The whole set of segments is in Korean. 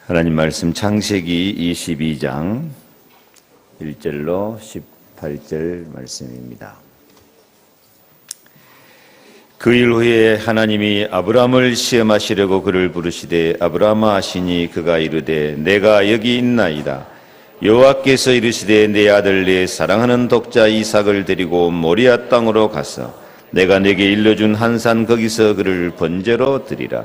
하나님 말씀 창세기 22장 1절로 18절 말씀입니다. 그 일 후에 하나님이 아브라함을 시험하시려고 그를 부르시되 아브라함아 하시니 그가 이르되 내가 여기 있나이다. 여호와께서 이르시되 내 아들 내 사랑하는 독자 이삭을 데리고 모리아 땅으로 가서 내가 내게 일러준 한 산 거기서 그를 번제로 드리라.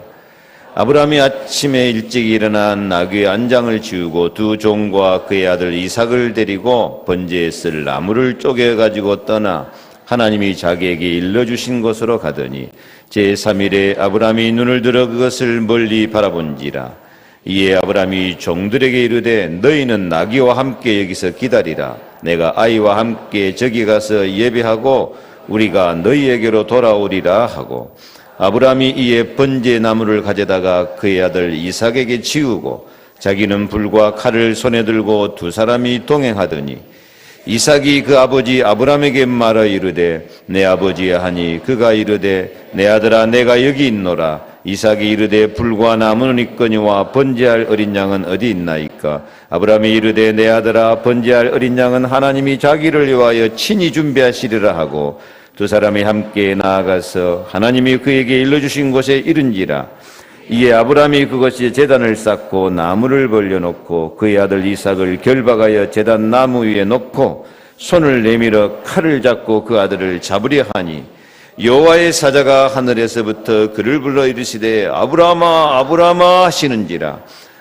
아브라함이 아침에 일찍 일어나 나귀의 안장을 지우고 두 종과 그의 아들 이삭을 데리고 번제에 쓸 나무를 쪼개가지고 떠나 하나님이 자기에게 일러주신 곳으로 가더니 제3일에 아브라함이 눈을 들어 그것을 멀리 바라본지라. 이에 아브라함이 종들에게 이르되 너희는 나귀와 함께 여기서 기다리라. 내가 아이와 함께 저기 가서 예배하고 우리가 너희에게로 돌아오리라 하고 아브라함이 이에 번제 나무를 가져다가 그의 아들 이삭에게 지우고 자기는 불과 칼을 손에 들고 두 사람이 동행하더니 이삭이 그 아버지 아브라함에게 말하 이르되 내 아버지야 하니 그가 이르되 내 아들아 내가 여기 있노라. 이삭이 이르되 불과 나무는 있거니와 번제할 어린 양은 어디 있나이까. 아브라함이 이르되 내 아들아 번제할 어린 양은 하나님이 자기를 위하여 친히 준비하시리라 하고 두 사람이 함께 나아가서 하나님이 그에게 일러주신 곳에 이른지라. 이에 아브라함이 그것이 제단을 쌓고 나무를 벌려놓고 그의 아들 이삭을 결박하여 제단 나무 위에 놓고 손을 내밀어 칼을 잡고 그 아들을 잡으려 하니 여호와의 사자가 하늘에서부터 그를 불러 이르시되 아브라함아 아브라함아 하시는지라.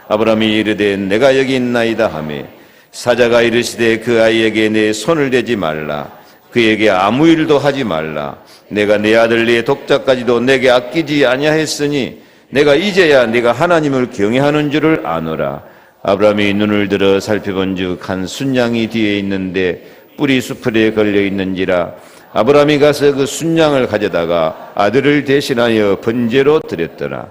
아브라함이 이르되 내가 여기 있나이다 하매 사자가 이르시되 그 아이에게 내 손을 대지 말라. 그에게 아무 일도 하지 말라. 내가 내 아들 내 독자까지도 내게 아끼지 아니하였으니 내가 이제야 네가 하나님을 경외하는 줄을 아노라. 아브라함이 눈을 들어 살펴본즉 한 순양이 뒤에 있는데 뿔이 수풀에 걸려 있는지라. 아브라함이 가서 그 순양을 가져다가 아들을 대신하여 번제로 드렸더라.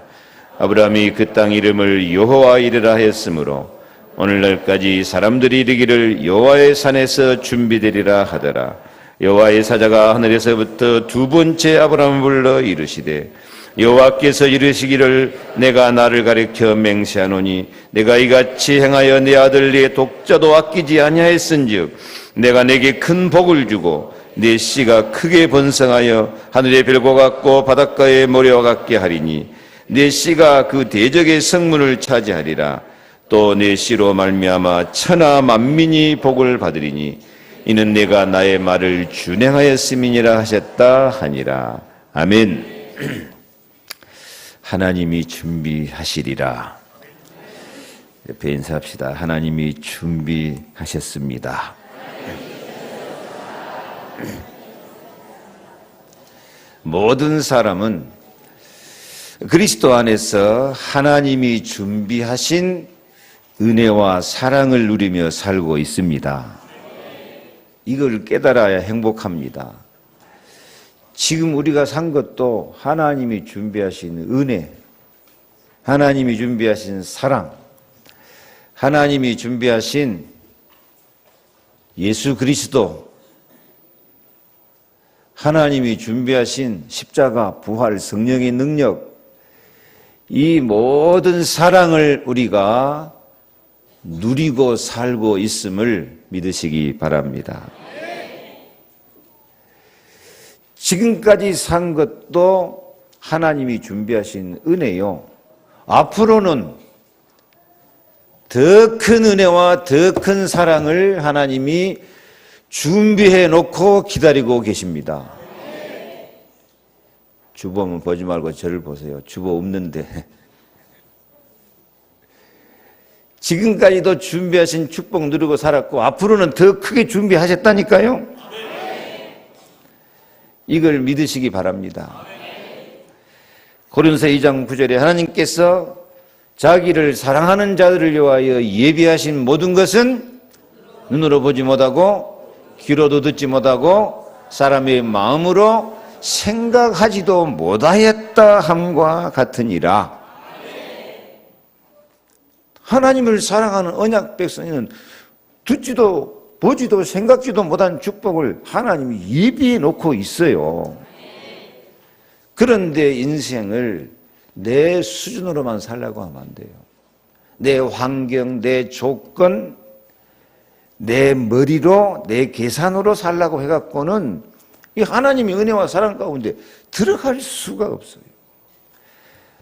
아브라함이 그 땅 이름을 여호와 이르라 했으므로 오늘날까지 사람들이 이르기를 여호와의 산에서 준비되리라 하더라. 여호와의 사자가 하늘에서부터 두 번째 아브라함을 불러 이르시되 여호와께서 이르시기를 내가 나를 가리켜 맹세하노니 내가 이같이 행하여 내 아들 내 독자도 아끼지 아니하였은즉 내가 내게 큰 복을 주고 내 씨가 크게 번성하여 하늘의 별과 같고 바닷가의 모래와 같게 하리니 내 씨가 그 대적의 성문을 차지하리라. 또 내 씨로 말미암아 천하 만민이 복을 받으리니 이는 내가 나의 말을 준행하였음이니라 하셨다 하니라. 아멘. 하나님이 준비하시리라. 옆에 인사합시다. 하나님이 준비하셨습니다. 모든 사람은 그리스도 안에서 하나님이 준비하신 은혜와 사랑을 누리며 살고 있습니다. 이걸 깨달아야 행복합니다. 지금 우리가 산 것도 하나님이 준비하신 은혜, 하나님이 준비하신 사랑, 하나님이 준비하신 예수 그리스도, 하나님이 준비하신 십자가, 부활, 성령의 능력, 이 모든 사랑을 우리가 누리고 살고 있음을 믿으시기 바랍니다. 지금까지 산 것도 하나님이 준비하신 은혜요. 앞으로는 더 큰 은혜와 더 큰 사랑을 하나님이 준비해 놓고 기다리고 계십니다. 주보 한번 보지 말고 저를 보세요. 주보 없는데. 지금까지도 준비하신 축복 누리고 살았고 앞으로는 더 크게 준비하셨다니까요. 이걸 믿으시기 바랍니다. 고린도서 2장 9절에 하나님께서 자기를 사랑하는 자들을 위하여 예비하신 모든 것은 눈으로 보지 못하고 귀로도 듣지 못하고 사람의 마음으로 생각하지도 못하였다 함과 같으니라. 하나님을 사랑하는 언약 백성은 듣지도 보지도 생각지도 못한 축복을 하나님이 예비해 놓고 있어요. 그런데 인생을 내 수준으로만 살려고 하면 안 돼요. 내 환경, 내 조건, 내 머리로, 내 계산으로 살려고 해갖고는 이 하나님의 은혜와 사랑 가운데 들어갈 수가 없어요.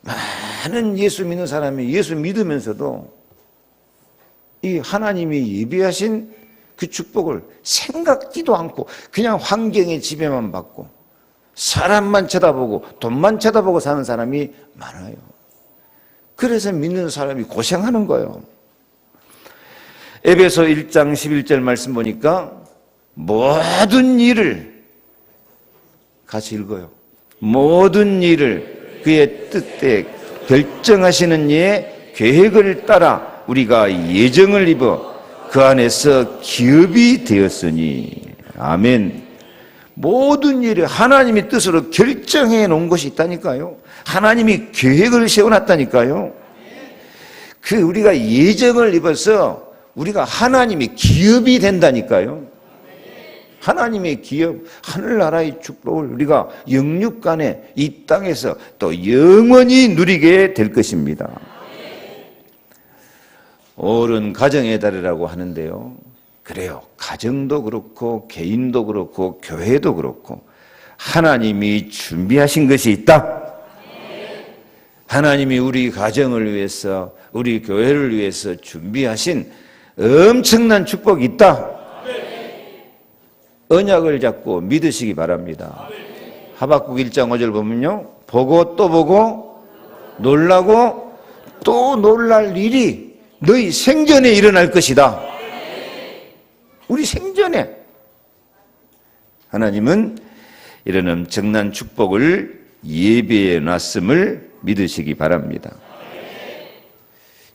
많은 예수 믿는 사람이 예수 믿으면서도 이 하나님이 예비하신 그 축복을 생각지도 않고 그냥 환경의 지배만 받고 사람만 쳐다보고 돈만 쳐다보고 사는 사람이 많아요. 그래서 믿는 사람이 고생하는 거예요. 에베소 1장 11절 말씀 보니까 모든 일을 같이 읽어요. 모든 일을 그의 뜻에 결정하시는 이의 계획을 따라 우리가 예정을 입어 그 안에서 기업이 되었으니. 아멘. 모든 일을 하나님의 뜻으로 결정해 놓은 것이 있다니까요. 하나님이 계획을 세워놨다니까요. 그 우리가 예정을 입어서 우리가 하나님의 기업이 된다니까요. 하나님의 기업, 하늘나라의 축복을 우리가 영육간에 이 땅에서 또 영원히 누리게 될 것입니다. 오른 가정의 달이라고 하는데요. 그래요. 가정도 그렇고 개인도 그렇고 교회도 그렇고 하나님이 준비하신 것이 있다. 하나님이 우리 가정을 위해서, 우리 교회를 위해서 준비하신 엄청난 축복이 있다. 언약을 잡고 믿으시기 바랍니다. 하박국 1장 5절 보면요. 보고 또 보고 놀라고 또 놀랄 일이 너희 생전에 일어날 것이다. 우리 생전에 하나님은 이런 엄청난 축복을 예비해 놨음을 믿으시기 바랍니다.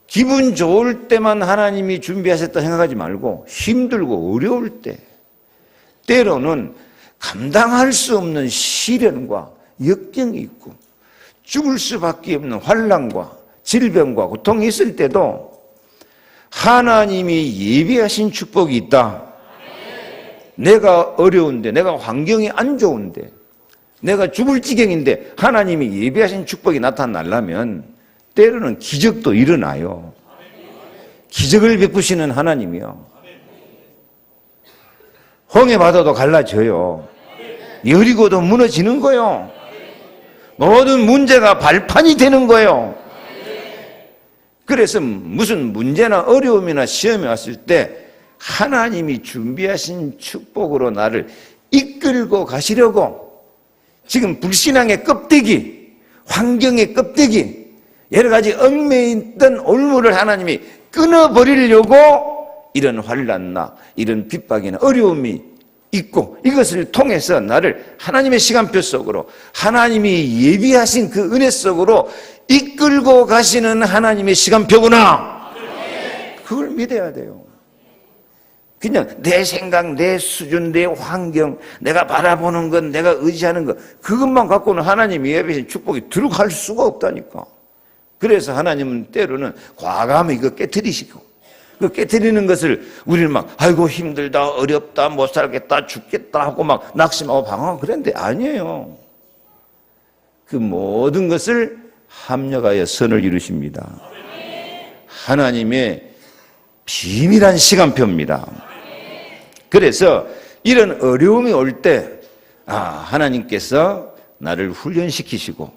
기분 좋을 때만 하나님이 준비하셨다 생각하지 말고 힘들고 어려울 때, 때로는 감당할 수 없는 시련과 역경이 있고 죽을 수밖에 없는 환난과 질병과 고통이 있을 때도 하나님이 예비하신 축복이 있다. 내가 어려운데, 내가 환경이 안 좋은데, 내가 죽을 지경인데 하나님이 예비하신 축복이 나타나려면 때로는 기적도 일어나요. 기적을 베푸시는 하나님이요. 홍해 바다도 갈라져요. 여리고도 무너지는 거요. 모든 문제가 발판이 되는 거요. 그래서 무슨 문제나 어려움이나 시험이 왔을 때 하나님이 준비하신 축복으로 나를 이끌고 가시려고 지금 불신앙의 껍데기, 환경의 껍데기, 여러 가지 얽매여 있던 올무를 하나님이 끊어버리려고 이런 환난나 이런 핍박이나 어려움이 있고 이것을 통해서 나를 하나님의 시간표 속으로 하나님이 예비하신 그 은혜 속으로 이끌고 가시는 하나님의 시간표구나. 그걸 믿어야 돼요. 그냥 내 생각, 내 수준, 내 환경, 내가 바라보는 것, 내가 의지하는 것 그것만 갖고는 하나님이 예비하신 축복이 들어갈 수가 없다니까. 그래서 하나님은 때로는 과감히 이거 깨트리시고 그 깨트리는 것을 우리는 막 아이고 힘들다, 어렵다, 못 살겠다, 죽겠다 하고 막 낙심하고 방황하고 그랬는데 아니에요. 그 모든 것을 합력하여 선을 이루십니다. 하나님의 비밀한 시간표입니다. 그래서 이런 어려움이 올 때 하나님께서 나를 훈련시키시고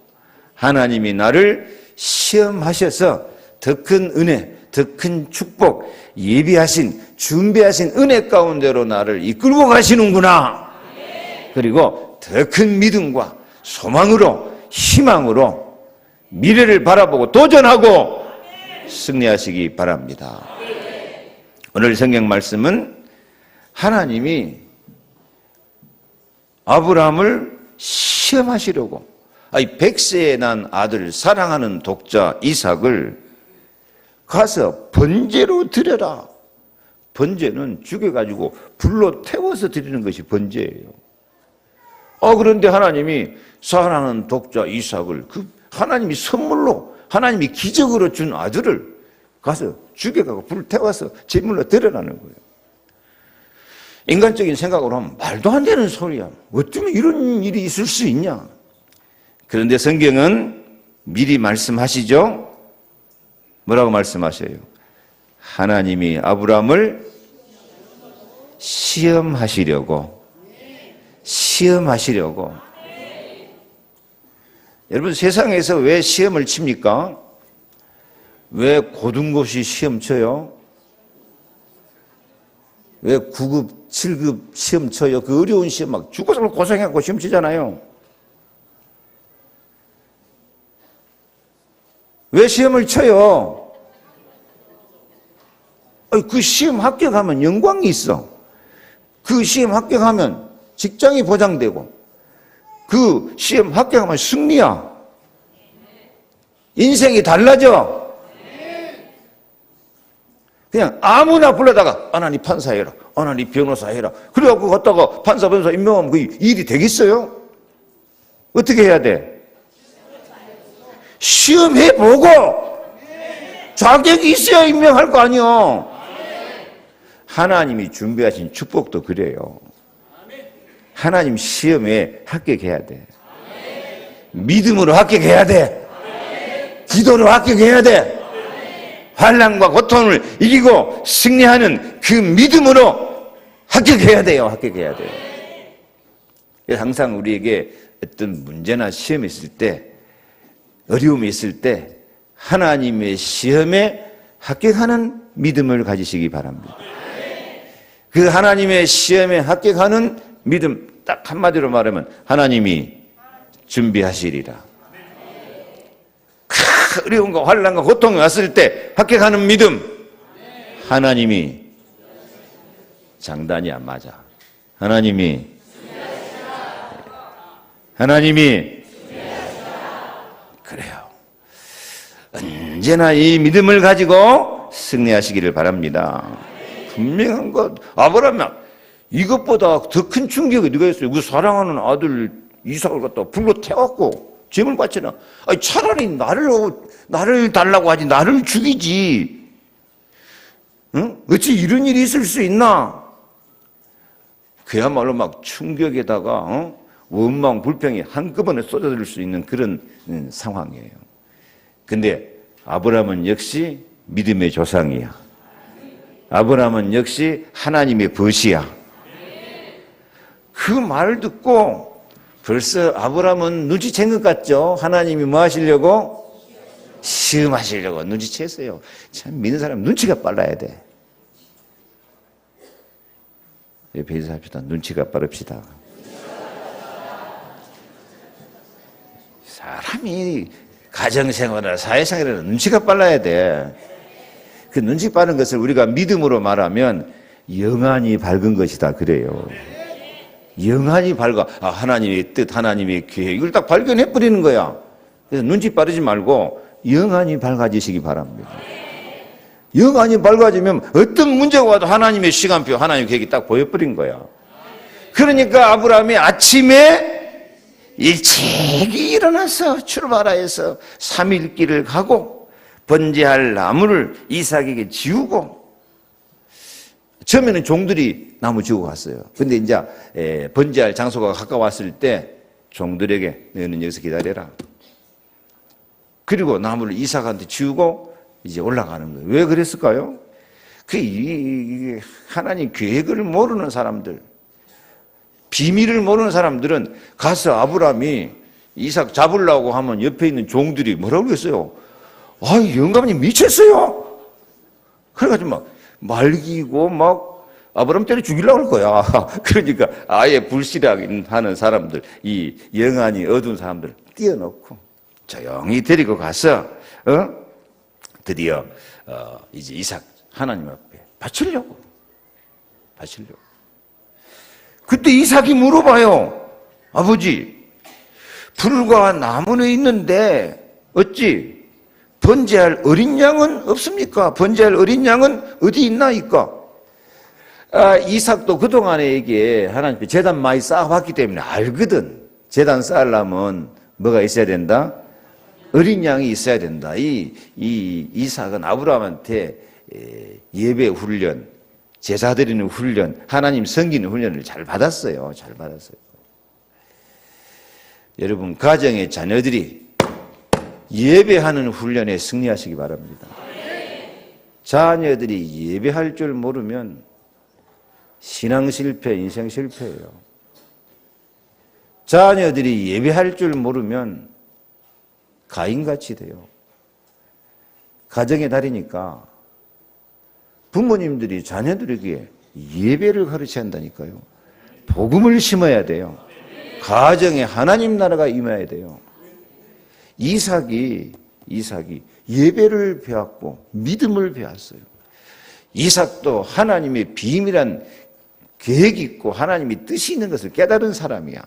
하나님이 나를 시험하셔서 더 큰 은혜, 더 큰 축복, 예비하신, 준비하신 은혜 가운데로 나를 이끌고 가시는구나. 그리고 더 큰 믿음과 소망으로, 희망으로 미래를 바라보고 도전하고 승리하시기 바랍니다. 오늘 성경 말씀은 하나님이 아브라함을 시험하시려고 100세에 난 아들 사랑하는 독자 이삭을 가서 번제로 드려라. 번제는 죽여가지고 불로 태워서 드리는 것이 번제예요. 그런데 하나님이 사랑하는 독자 이삭을 하나님이 선물로 하나님이 기적으로 준 아들을 가서 죽여가고 불 태워서 제물로 드려라는 거예요. 인간적인 생각으로 하면 말도 안 되는 소리야. 어쩌면 이런 일이 있을 수 있냐. 그런데 성경은 미리 말씀하시죠? 뭐라고 말씀하셔요? 하나님이 아브라함을 시험하시려고. 여러분, 세상에서 왜 시험을 칩니까? 왜 고등고시 시험 쳐요? 왜 9급, 7급 시험 쳐요? 그 어려운 시험 막 죽어서 고생하고 시험 치잖아요. 왜 시험을 쳐요? 그 시험 합격하면 영광이 있어. 그 시험 합격하면 직장이 보장되고, 그 시험 합격하면 승리야. 인생이 달라져. 그냥 아무나 불러다가 아나니 판사해라, 아나니 변호사해라. 그래갖고 갔다가 판사 변호사 임명하면 그 일이 되겠어요? 어떻게 해야 돼? 시험해보고 자격이 있어야 임명할 거 아니요. 하나님이 준비하신 축복도 그래요. 하나님 시험에 합격해야 돼. 믿음으로 합격해야 돼. 기도로 합격해야 돼. 환난과 고통을 이기고 승리하는 그 믿음으로 합격해야 돼요. 합격해야 돼요. 항상 우리에게 어떤 문제나 시험이 있을 때, 어려움이 있을 때 하나님의 시험에 합격하는 믿음을 가지시기 바랍니다. 그 하나님의 시험에 합격하는 믿음, 딱 한마디로 말하면 하나님이 준비하시리라. 어려움과 환난과 고통이 왔을 때 합격하는 믿음, 하나님이 장단이 안 맞아. 하나님이 그래요. 언제나 이 믿음을 가지고 승리하시기를 바랍니다. 분명한 것, 아브라함이 이것보다 더 큰 충격이 누가 있어요? 그 사랑하는 아들 이삭을 갖다 불로 태웠고 짐을 바치나? 아니, 차라리 나를 달라고 하지, 나를 죽이지. 응? 어찌 이런 일이 있을 수 있나? 그야말로 막 충격에다가 원망, 불평이 한꺼번에 쏟아질 수 있는 그런 상황이에요. 근데 아브라함은 역시 믿음의 조상이야. 아브라함은 역시 하나님의 벗이야. 그 말을 듣고 벌써 아브라함은 눈치챈 것 같죠? 하나님이 뭐 하시려고? 시험하시려고 눈치챘어요. 참 믿는 사람 눈치가 빨라야 돼. 옆에 인사합시다. 눈치가 빠릅시다. 사람이 가정생활이나 사회생활에는 눈치가 빨라야 돼. 그 눈치 빠른 것을 우리가 믿음으로 말하면 영안이 밝은 것이다 그래요. 영안이 밝아. 하나님의 뜻, 하나님의 계획, 이걸 딱 발견해 버리는 거야. 그래서 눈치 빠르지 말고 영안이 밝아지시기 바랍니다. 영안이 밝아지면 어떤 문제가 와도 하나님의 시간표, 하나님의 계획이 딱 보여버린 거야. 그러니까 아브라함이 아침에 일찍이 일어나서 출발하여서 3일 길을 가고 번제할 나무를 이삭에게 지우고, 처음에는 종들이 나무 지우고 갔어요. 근데 이제 번제할 장소가 가까웠을 때 종들에게 너는 여기서 기다려라. 그리고 나무를 이삭한테 지우고 이제 올라가는 거예요. 왜 그랬을까요? 하나님 계획을 모르는 사람들, 비밀을 모르는 사람들은 가서 아브라함이 이삭 잡으려고 하면 옆에 있는 종들이 뭐라고 그랬어요? 영감님 미쳤어요. 그래가지고 막 말기고 막 아브라함 때려 죽이려고 할 거야. 그러니까 아예 불신하는 사람들, 이 영안이 어두운 사람들 띄워놓고 조용히 데리고 가서 드디어 이제 이삭 하나님 앞에 바치려고. 그때 이삭이 물어봐요. 아버지, 불과 나무는 있는데 어찌 번제할 어린 양은 없습니까? 번제할 어린 양은 어디 있나이까? 이삭도 그동안에 이게 하나님께 제단 많이 쌓아봤기 때문에 알거든. 제단 쌓으려면 뭐가 있어야 된다? 어린 양이 있어야 된다. 이삭은 아브라함한테 예배 훈련, 제사 드리는 훈련, 하나님 섬기는 훈련을 잘 받았어요. 여러분 가정의 자녀들이 예배하는 훈련에 승리하시기 바랍니다. 자녀들이 예배할 줄 모르면 신앙 실패, 인생 실패예요. 자녀들이 예배할 줄 모르면 가인같이 돼요. 가정의 달이니까 부모님들이 자녀들에게 예배를 가르쳐야 한다니까요. 복음을 심어야 돼요. 가정에 하나님 나라가 임해야 돼요. 이삭이 예배를 배웠고 믿음을 배웠어요. 이삭도 하나님의 비밀한 계획이 있고 하나님의 뜻이 있는 것을 깨달은 사람이야.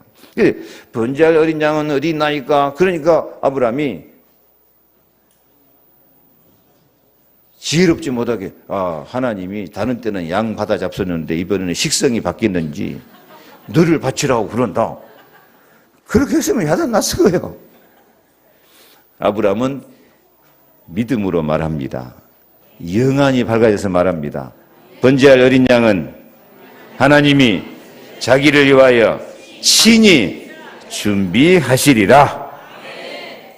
번제할 어린 양은 어디 있나이까? 그러니까 아브라함이 지혜롭지 못하게 하나님이 다른 때는 양 받아 잡섰는데 이번에는 식성이 바뀌었는지 너를 바치라고 그런다. 그렇게 했으면 야단 났을 거예요. 아브라함은 믿음으로 말합니다. 영안이 밝아져서 말합니다. 번제할 어린 양은 하나님이 자기를 위하여 친히 준비하시리라.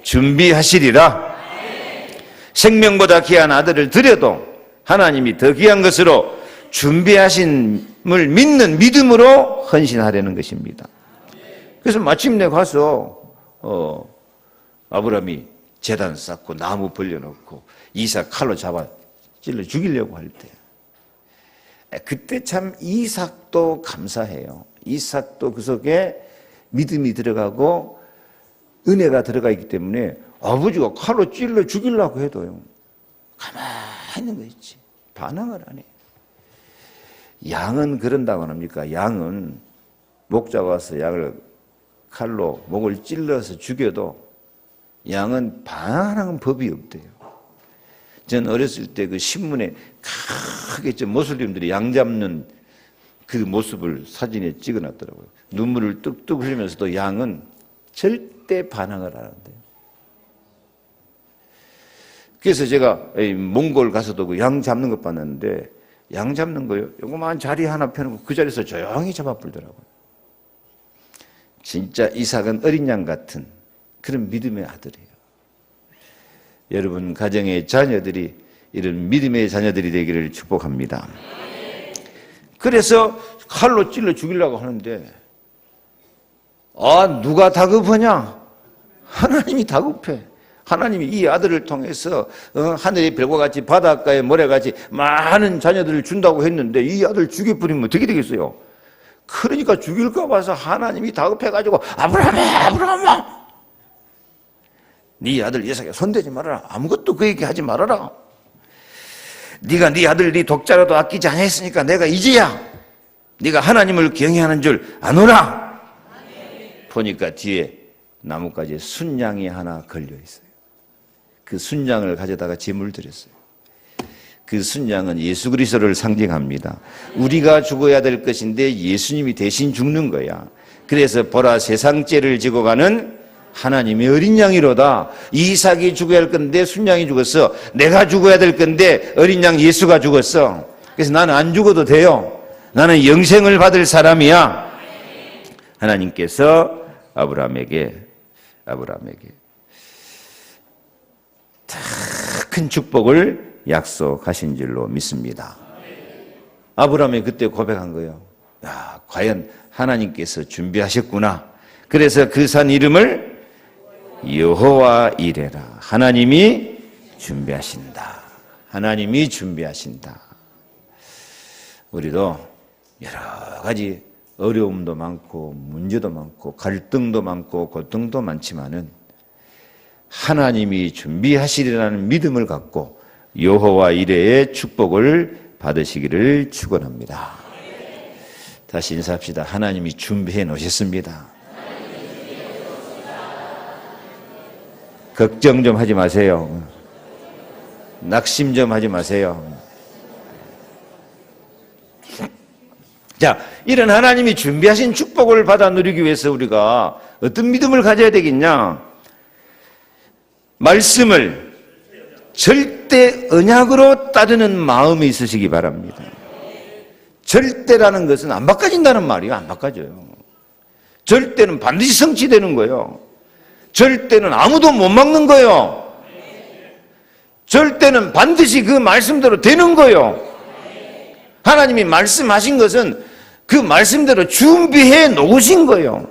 준비하시리라. 생명보다 귀한 아들을 드려도 하나님이 더 귀한 것으로 준비하심을 믿는 믿음으로 헌신하려는 것입니다. 그래서 마침내 가서 아브라함이 제단 쌓고 나무 벌려놓고 이삭 칼로 잡아 찔러 죽이려고 할 때 그때 참 이삭도 감사해요. 이삭도 그 속에 믿음이 들어가고 은혜가 들어가 있기 때문에 아버지가 칼로 찔러 죽이려고 해도요 가만히 있는 거 있지. 반항을 안 해. 양은 그런다고 합니까? 양은 목 잡아서 양을 칼로 목을 찔러서 죽여도 양은 반항하는 법이 없대요. 전 어렸을 때 그 신문에 크게 모슬림들이 양 잡는 그 모습을 사진에 찍어놨더라고요. 눈물을 뚝뚝 흘리면서도 양은 절대 반항을 안 한대요. 그래서 제가 몽골 가서도 그 양 잡는 것 봤는데 양 잡는 거요. 요거만 자리 하나 펴놓고 그 자리에서 조용히 잡아 불더라고요. 진짜 이삭은 어린 양 같은 그런 믿음의 아들이에요. 여러분 가정의 자녀들이 이런 믿음의 자녀들이 되기를 축복합니다. 그래서 칼로 찔러 죽이려고 하는데 누가 다급하냐? 하나님이 다급해. 하나님이 이 아들을 통해서 하늘의 별과 같이 바닷가의 모래같이 많은 자녀들을 준다고 했는데 이 아들 죽여버리면 어떻게 되겠어요? 그러니까 죽일까 봐서 하나님이 다급해가지고 아브라함아 네 아들 이삭에 손대지 말아라. 아무것도 그에게 하지 말아라. 네가 네 아들 네 독자라도 아끼지 않았으니까 내가 이제야 네가 하나님을 경외하는 줄 아노라. 보니까 뒤에 나뭇가지에 순양이 하나 걸려 있어요. 그 순양을 가져다가 제물 드렸어요. 그 순양은 예수 그리스도를 상징합니다. 우리가 죽어야 될 것인데 예수님이 대신 죽는 거야. 그래서 보라 세상 죄를 지고 가는 하나님의 어린 양이로다. 이삭이 죽어야 할 건데 순양이 죽었어. 내가 죽어야 될 건데 어린 양 예수가 죽었어. 그래서 나는 안 죽어도 돼요. 나는 영생을 받을 사람이야. 하나님께서 아브라함에게 더 큰 축복을 약속하신 줄로 믿습니다. 아브라함이 그때 고백한 거예요. 과연 하나님께서 준비하셨구나. 그래서 그 산 이름을 여호와 이레라. 하나님이 준비하신다. 하나님이 준비하신다. 우리도 여러 가지 어려움도 많고 문제도 많고 갈등도 많고 고통도 많지만은 하나님이 준비하시리라는 믿음을 갖고 여호와 이레의 축복을 받으시기를 축원합니다. 다시 인사합시다. 하나님이 준비해 놓으셨습니다. 걱정 좀 하지 마세요. 낙심 좀 하지 마세요. 자, 이런 하나님이 준비하신 축복을 받아 누리기 위해서 우리가 어떤 믿음을 가져야 되겠냐? 말씀을 절대 언약으로 따르는 마음이 있으시기 바랍니다. 절대라는 것은 안 바꿔진다는 말이에요. 안 바꿔져요. 절대는 반드시 성취되는 거예요. 절대는 아무도 못 막는 거예요. 절대는 반드시 그 말씀대로 되는 거예요. 하나님이 말씀하신 것은 그 말씀대로 준비해 놓으신 거예요.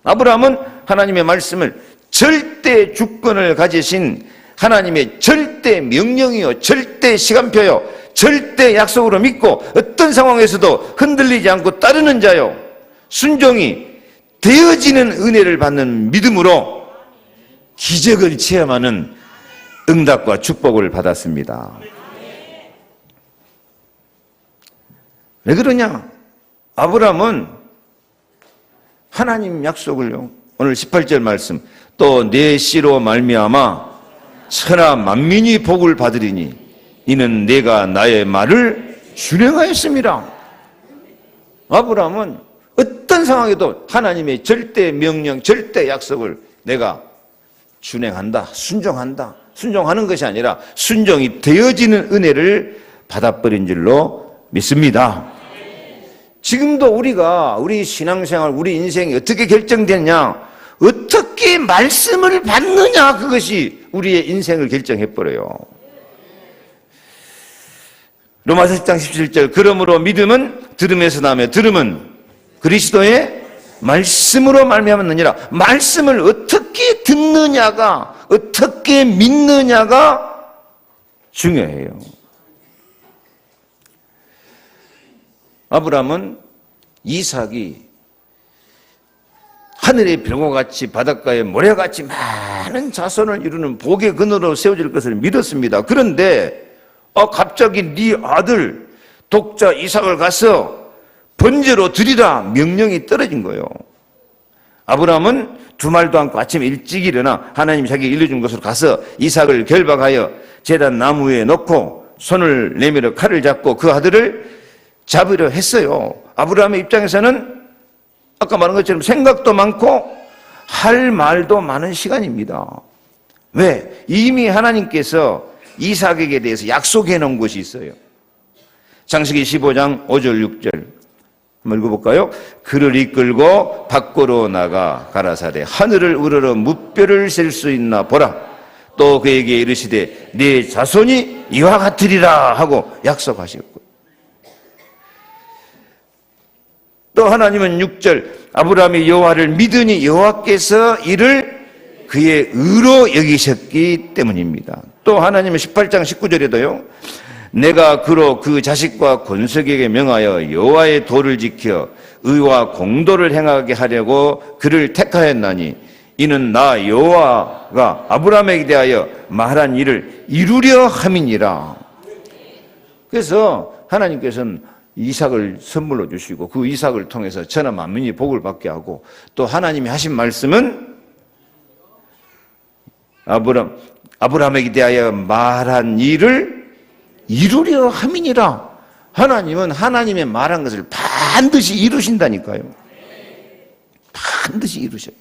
아브라함은 하나님의 말씀을 절대 주권을 가지신 하나님의 절대 명령이요, 절대 시간표요, 절대 약속으로 믿고 어떤 상황에서도 흔들리지 않고 따르는 자요, 순종이 되어지는 은혜를 받는 믿음으로 기적을 체험하는 응답과 축복을 받았습니다. 왜 그러냐? 아브라함은 하나님 약속을요, 오늘 18절 말씀, 또 내 씨로 말미암아 천하 만민이 복을 받으리니 이는 내가 나의 말을 준행하였습니다. 아브라함은 어떤 상황에도 하나님의 절대 명령, 절대 약속을 내가 준행한다, 순종한다. 순종하는 것이 아니라 순종이 되어지는 은혜를 받아버린 줄로 믿습니다. 지금도 우리 신앙생활, 우리 인생이 어떻게 결정되느냐, 어떻게 말씀을 받느냐, 그것이 우리의 인생을 결정해버려요. 로마서 10장 17절, 그러므로 믿음은 들음에서 나며 들음은 그리스도의 말씀으로 말미암았느니라. 말씀을 어떻게 듣느냐가, 어떻게 믿느냐가 중요해요. 아브라함은 이삭이 하늘의 별과 같이 바닷가의 모래같이 많은 자손을 이루는 복의 근원으로 세워질 것을 믿었습니다. 그런데 갑자기 네 아들 독자 이삭을 가서 번제로 드리라 명령이 떨어진 거예요. 아브라함은 두말도 않고 아침 일찍 일어나 하나님이 자기가 일러준 곳으로 가서 이삭을 결박하여 제단 나무에 놓고 손을 내밀어 칼을 잡고 그 아들을 잡으려 했어요. 아브라함의 입장에서는 아까 말한 것처럼 생각도 많고 할 말도 많은 시간입니다. 왜? 이미 하나님께서 이삭에게 대해서 약속해 놓은 것이 있어요. 창세기 15장 5절 6절 한번 읽어볼까요? 그를 이끌고 밖으로 나가 가라사대 하늘을 우러러 무뼈를 셀 수 있나 보라. 또 그에게 이르시되 네 자손이 이와 같으리라 하고 약속하셨고, 또 하나님은 6절 아브라함이 여호와를 믿으니 여호와께서 이를 그의 의로 여기셨기 때문입니다. 또 하나님은 18장 19절에도요 내가 그로 그 자식과 권속에게 명하여 여호와의 도를 지켜 의와 공도를 행하게 하려고 그를 택하였나니 이는 나 여호와가 아브라함에게 대하여 말한 일을 이루려 함이니라. 그래서 하나님께서는 이삭을 선물로 주시고 그 이삭을 통해서 천하 만민이 복을 받게 하고, 또 하나님이 하신 말씀은 아브라함에게 대하여 말한 일을 이루려 함이니라. 하나님은 하나님의 말한 것을 반드시 이루신다니까요. 반드시 이루셔요.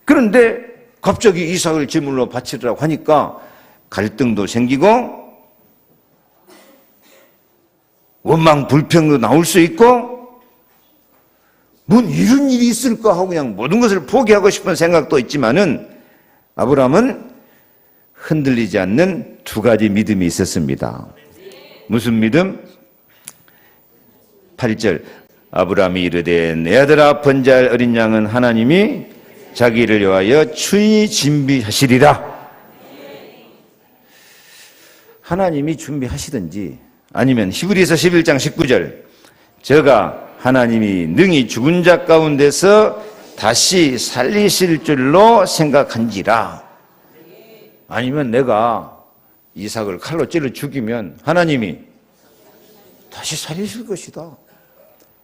그런데 갑자기 이삭을 제물로 바치라고 하니까 갈등도 생기고 원망 불평도 나올 수 있고, 뭔 이런 일이 있을까 하고 그냥 모든 것을 포기하고 싶은 생각도 있지만은 아브라함은 흔들리지 않는 두 가지 믿음이 있었습니다. 무슨 믿음? 8절 아브라함이 이르되 내 아들아 번제할 어린 양은 하나님이 자기를 위하여 추히 준비하시리라. 하나님이 준비하시든지 아니면 히브리서 11장 19절 저가 하나님이 능히 죽은 자 가운데서 다시 살리실 줄로 생각한지라. 아니면 내가 이삭을 칼로 찔러 죽이면 하나님이 다시 살리실 것이다.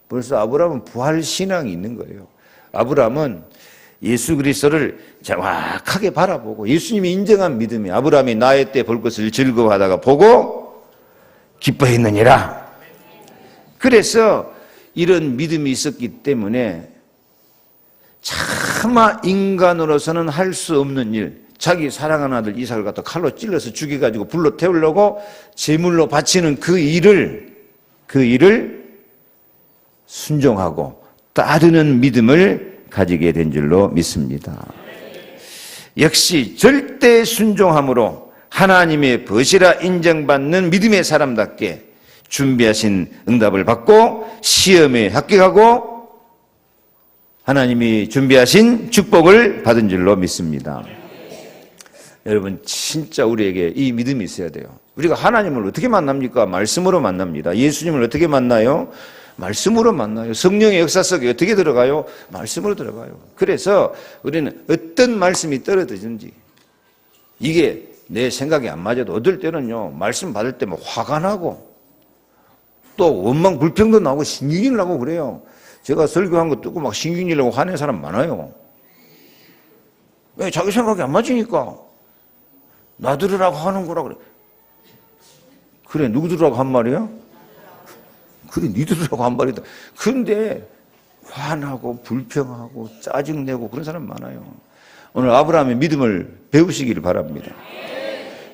벌써 아브라함은 부활 신앙이 있는 거예요. 아브라함은 예수 그리스도를 정확하게 바라보고 예수님이 인정한 믿음이, 아브라함이 나의 때 볼 것을 즐거워하다가 보고 기뻐했느니라. 그래서 이런 믿음이 있었기 때문에 차마 인간으로서는 할 수 없는 일, 자기 사랑하는 아들 이삭을 갖다 칼로 찔러서 죽여가지고 불로 태우려고 제물로 바치는 그 일을 순종하고 따르는 믿음을 가지게 된 줄로 믿습니다. 역시 절대 순종함으로 하나님의 벗이라 인정받는 믿음의 사람답게 준비하신 응답을 받고 시험에 합격하고 하나님이 준비하신 축복을 받은 줄로 믿습니다. 여러분 진짜 우리에게 이 믿음이 있어야 돼요. 우리가 하나님을 어떻게 만납니까? 말씀으로 만납니다. 예수님을 어떻게 만나요? 말씀으로 만나요. 성령의 역사 속에 어떻게 들어가요? 말씀으로 들어가요. 그래서 우리는 어떤 말씀이 떨어지든지 이게 내 생각이 안 맞아도 어떨 때는요 말씀 받을 때 막 화가 나고 또 원망 불평도 나고 신경질 나고 그래요. 제가 설교한 거 듣고 막 신경질 나고 화내는 사람 많아요. 왜? 자기 생각이 안 맞으니까 나 들으라고 하는 거라 그래. 그래 누구 들으라고 한 말이야? 그래 니 들으라고 한 말이다. 그런데 화나고 불평하고 짜증내고 그런 사람 많아요. 오늘 아브라함의 믿음을 배우시기를 바랍니다.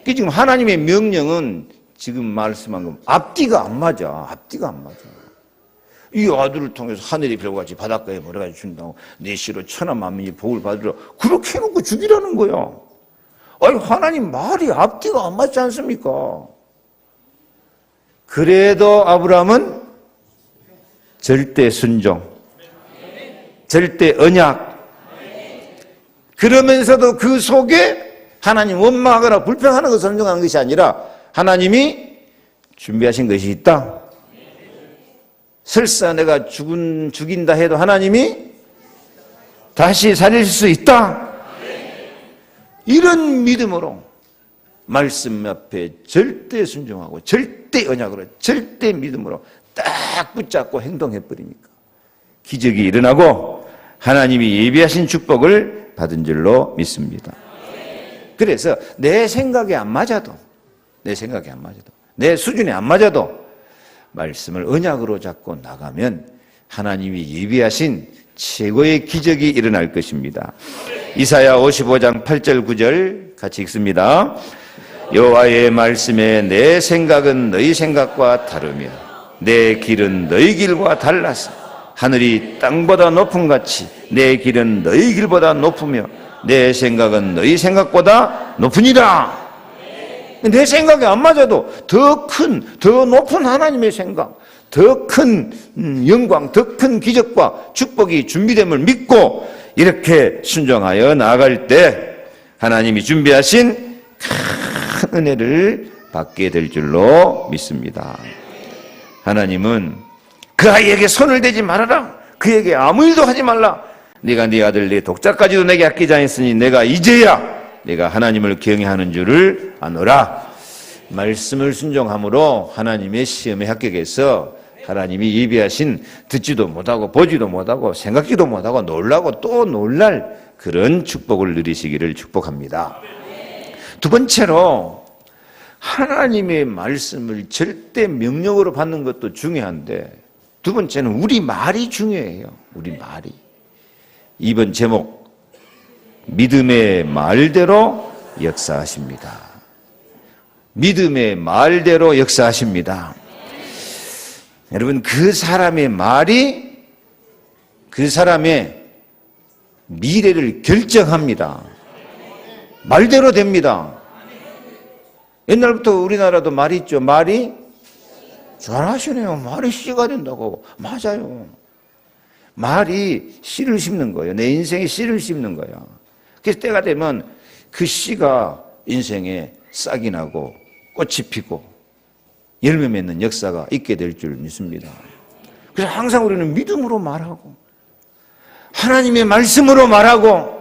지금 하나님의 명령은 지금 말씀한 거 앞뒤가 안 맞아. 앞뒤가 안 맞아. 이 아들을 통해서 하늘의 별과 같이 바닷가에 벌어가지고 준다고 내 씨로 천하 만민이 복을 받으라 그렇게 해놓고 죽이라는 거야. 아니 하나님 말이 앞뒤가 안 맞지 않습니까? 그래도 아브라함은 절대 순종, 절대 언약. 그러면서도 그 속에 하나님 원망하거나 불평하는 것을 선정하는 것이 아니라 하나님이 준비하신 것이 있다. 설사 내가 죽인다 해도 하나님이 다시 살릴 수 있다. 이런 믿음으로 말씀 앞에 절대 순종하고 절대 언약으로 절대 믿음으로 딱 붙잡고 행동해 버리니까 기적이 일어나고 하나님이 예비하신 축복을 받은 줄로 믿습니다. 그래서 내 생각이 안 맞아도 내 수준이 안 맞아도 말씀을 언약으로 잡고 나가면 하나님이 예비하신 최고의 기적이 일어날 것입니다. 이사야 55장 8절 9절 같이 읽습니다. 여호와의 말씀에 내 생각은 너희 생각과 다르며 내 길은 너희 길과 달라서 하늘이 땅보다 높음 같이 내 길은 너희 길보다 높으며 내 생각은 너희 생각보다 높으니라. 내 생각이 안 맞아도 더 높은 하나님의 생각, 더 큰 영광, 더 큰 기적과 축복이 준비됨을 믿고 이렇게 순종하여 나아갈 때 하나님이 준비하신 큰 은혜를 받게 될 줄로 믿습니다. 하나님은 그 아이에게 손을 대지 말아라. 그에게 아무 일도 하지 말라. 네가 네 아들 네 독자까지도 내게 아끼지 않았으니 내가 이제야 내가 하나님을 경외하는 줄을 아노라. 말씀을 순종함으로 하나님의 시험에 합격해서 하나님이 예비하신 듣지도 못하고 보지도 못하고 생각지도 못하고 놀라고 또 놀랄 그런 축복을 누리시기를 축복합니다. 두 번째로 하나님의 말씀을 절대 명령으로 받는 것도 중요한데 두 번째는 우리 말이 중요해요. 우리 말이. 이번 제목 믿음의 말대로 역사하십니다. 믿음의 말대로 역사하십니다. 여러분 그 사람의 말이 그 사람의 미래를 결정합니다. 말대로 됩니다. 옛날부터 우리나라도 말이 있죠. 말이 잘하시네요. 말이 씨가 된다고. 맞아요. 말이 씨를 심는 거예요. 내 인생에 씨를 심는 거예요. 그래서 때가 되면 그 씨가 인생에 싹이 나고 꽃이 피고 열매 맺는 역사가 있게 될 줄 믿습니다. 그래서 항상 우리는 믿음으로 말하고 하나님의 말씀으로 말하고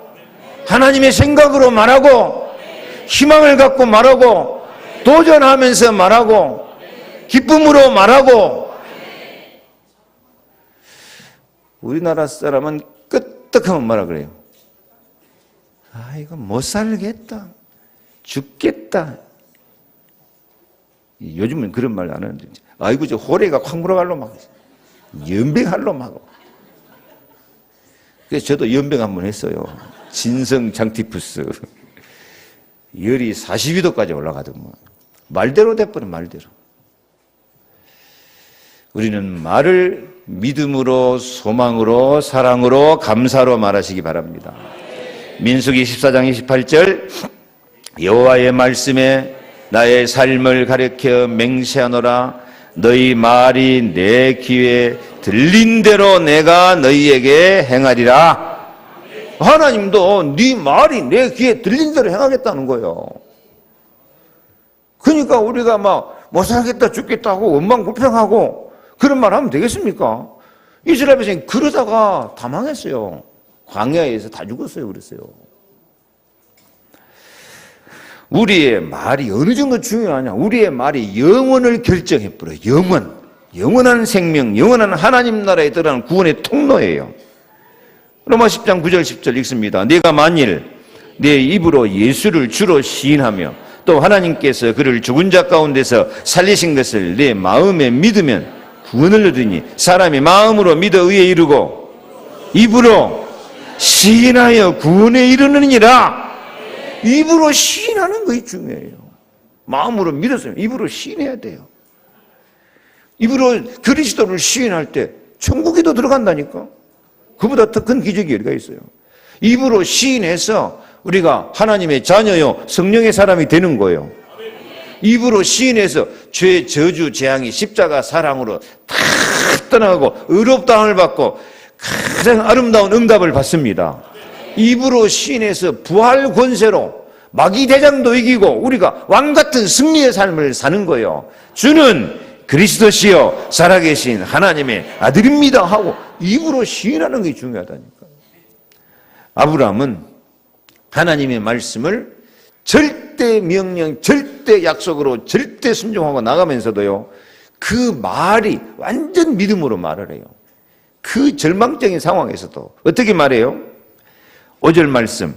하나님의 생각으로 말하고 희망을 갖고 말하고 도전하면서 말하고 기쁨으로 말하고. 우리나라 사람은 끄떡하면 뭐라 그래요? 아 이거 못 살겠다. 죽겠다. 요즘은 그런 말 안 하는데 아이고 저 호래가 콱 물어갈로 막 연병할로 막. 그래서 저도 연병 한번 했어요. 진성 장티푸스. 열이 42도까지 올라가더만. 말대로 돼버린 말대로. 우리는 말을 믿음으로, 소망으로, 사랑으로, 감사로 말하시기 바랍니다. 민수기 14장 28절 여호와의 말씀에 나의 삶을 가르쳐 맹세하노라. 너희 말이 내 귀에 들린 대로 내가 너희에게 행하리라. 하나님도 네 말이 내 귀에 들린 대로 행하겠다는 거예요. 그러니까 우리가 막 못 살겠다 죽겠다 하고 원망불평하고 그런 말 하면 되겠습니까? 이스라엘 백성이 그러다가 다 망했어요. 광야에서 다 죽었어요. 그랬어요. 우리의 말이 어느 정도 중요하냐? 우리의 말이 영원을 결정해버려요. 영원한 생명, 영원한 하나님 나라에 들어가는 구원의 통로예요. 로마 10장 9절 10절 읽습니다. 네가 만일 내 입으로 예수를 주로 시인하며 또 하나님께서 그를 죽은 자 가운데서 살리신 것을 내 마음에 믿으면 구원을 얻으니 사람이 마음으로 믿어 의에 이르고 입으로 시인하여 구원에 이르느니라. 입으로 시인하는 것이 중요해요. 마음으로 믿었어요. 입으로 시인해야 돼요. 입으로 그리스도를 시인할 때 천국에도 들어간다니까. 그보다 더 큰 기적이 어디가 있어요. 입으로 시인해서 우리가 하나님의 자녀요 성령의 사람이 되는 거예요. 입으로 시인해서 죄, 저주, 재앙이 십자가 사랑으로 다 떠나가고 의롭다함을 받고 가장 아름다운 응답을 받습니다. 입으로 시인해서 부활 권세로 마귀 대장도 이기고 우리가 왕같은 승리의 삶을 사는 거예요. 주는 그리스도시요 살아계신 하나님의 아들입니다 하고 입으로 시인하는 게 중요하다니까. 아브라함은 하나님의 말씀을 절대 명령, 절대 약속으로 절대 순종하고 나가면서도요 그 말이 완전 믿음으로 말을 해요. 그 절망적인 상황에서도 어떻게 말해요? 5절 말씀